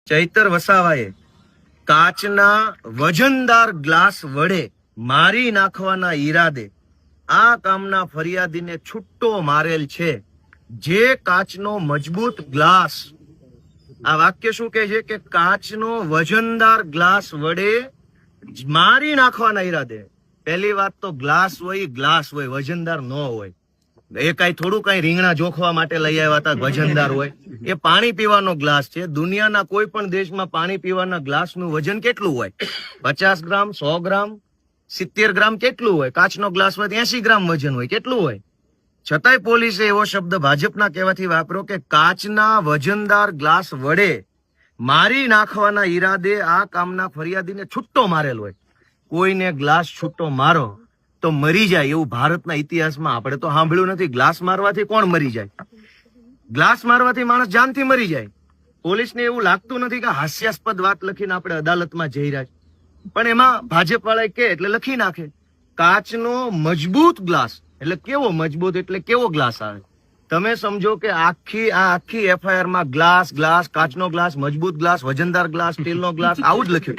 ચૈતર વસાવાએ કાચના વજનદાર ગ્લાસ વડે મારી નાખવાના ઈરાદે આ કામના ફરિયાદીને છૂટ્ટો મારેલ છે. જે કાચનો મજબૂત ગ્લાસ, આ વાક્ય શું કહે છે કે કાચનો વજનદાર ગ્લાસ વડે મારી નાખવાના ઈરાદે. પહેલી વાત તો ગ્લાસ હોય વજનદાર ન હોય. એ કઈ થોડું કઈ રીંગણા જોખવા માટે લઈ આવ્યા હતા વજનદાર હોય? એ પાણી પીવાનો ગ્લાસ છે. દુનિયાના કોઈ પણ દેશમાં પાણી પીવાના ગ્લાસનું વજન કેટલું હોય? 50 ગ્રામ, 100 ગ્રામ, 70 ગ્રામ કેટલું હોય? કાચનો ગ્લાસ હોય 80 ગ્રામ વજન હોય. કેટલું હોય? છતાંય પોલીસે એવો શબ્દ ભાજપના કહેવાથી વાપર્યો કે કાચના વજનદાર ગ્લાસ વડે મારી નાખવાના ઈરાદે આ કામના ફરિયાદીને છૂટ્ટો મારેલ હોય. કોઈને ગ્લાસ છૂટ્ટો મારો તો મરી જાય એવું ભારતના ઇતિહાસમાં આપણે તો સાંભળ્યું નથી. ગ્લાસ મારવાથી કોણ મરી જાય? ગ્લાસ મારવાથી માણસ જાનથી મરી જાય. પોલીસને એવું લાગતું નથી કે હાસ્યાસ્પદ વાત લખીને આપણે અદાલતમાં જઈ રહ્યા છે, પણ એમાં ભાજપ વાળા કે એટલે લખી નાખે કાચનો મજબૂત ગ્લાસ. એટલે કેવો મજબૂત? એટલે કેવો ગ્લાસ આવે? તમે સમજો કે આખી એફઆઈઆર માં ગ્લાસ, કાચનો ગ્લાસ, મજબૂત ગ્લાસ, વજનદાર ગ્લાસ, સ્ટીલનો ગ્લાસ, આવું જ લખ્યું.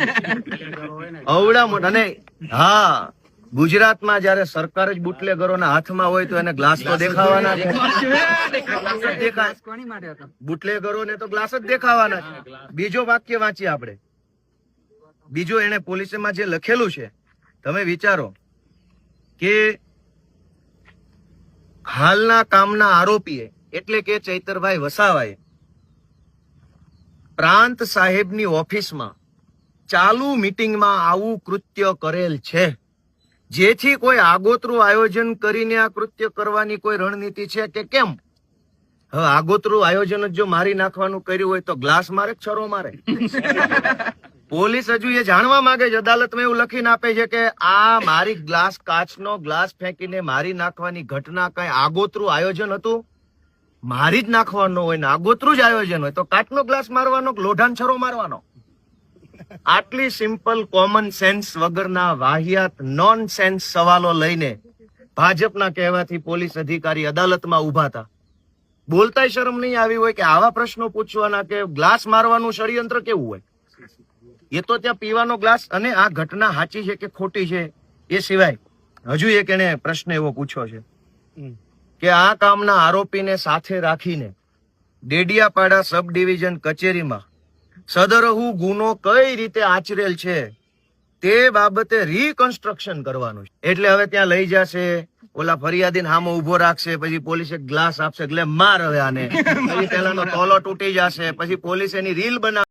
અવડા મોટા. અને હા, ગુજરાતમાં જયારે સરકાર જ બુટલેગરોના હાથમાં હોય તો એને ગ્લાસ તો દેખાવાના છે. બુટલેગરોને તો ગ્લાસ જ દેખાવાના છે. બીજો વાક્ય વાંચીએ આપણે. બીજો એને પોલીસમાં જે લખેલું છે, તમે વિચારો કે હાલના કામના આરોપીએ એટલે કે ચૈતરભાઈ વસાવાએ પ્રાંત સાહેબની ઓફિસમાં ચાલુ મીટિંગમાં આવું કૃત્ય કરેલ છે. જેથી કોઈ આગોતરું આયોજન કરીને આ કૃત્ય કરવાની કોઈ રણનીતિ છે કે કેમ? હવે આગોતરું આયોજન જ જો મારી નાખવાનું કર્યું હોય તો ગ્લાસ મારે, છરો મારે? પોલીસ હજુ એ જાણવા માંગે છે. અદાલતમાં એવું લખીને આપે છે કે આ મારી કાચનો ગ્લાસ ફેંકીને મારી નાખવાની ઘટના કઈ આગોતરું આયોજન હતું? મારી જ નાખવાનો હોય ને આગોતરું જ આયોજન હોય તો કાચનો ગ્લાસ મારવાનો, લોઢાન છરો મારવાનો? આટલી સિમ્પલ કોમન સેન્સ વગરના વાહિયાત નોન સેન્સ સવાલો લઈને ભાજપના કહેવાથી પોલીસ અધિકારી અદાલતમાં ઉભા હતા. બોલતાય શરમ નહીં આવી હોય કે આવા પ્રશ્નો પૂછવાના કે ગ્લાસ મારવાનું ષડયંત્ર કેવું હોય? એ તો ત્યાં પીવાનો ગ્લાસ. અને આ ઘટના સાચી છે કે ખોટી છે એ સિવાય હજુ એક એને પ્રશ્ન એવો પૂછ્યો છે કે આ કામના આરોપીને સાથે રાખીને ડેડિયાપાડા સબ ડિવિઝન કચેરીમાં સદરહુ ગુનો કઈ રીતે આચરેલ છે તે બાબતે રીકન્સ્ટ્રક્શન કરવાનું છે. એટલે હવે ત્યાં લઈ જશે, ઓલા ફરિયાદીને સામે ઉભો રાખશે, પછી પોલીસ એક ગ્લાસ આપશે એટલે માર હવે આને, પછી પેલાનો તોલો તૂટી જશે, પછી પોલીસ એની રીલ બનાવે.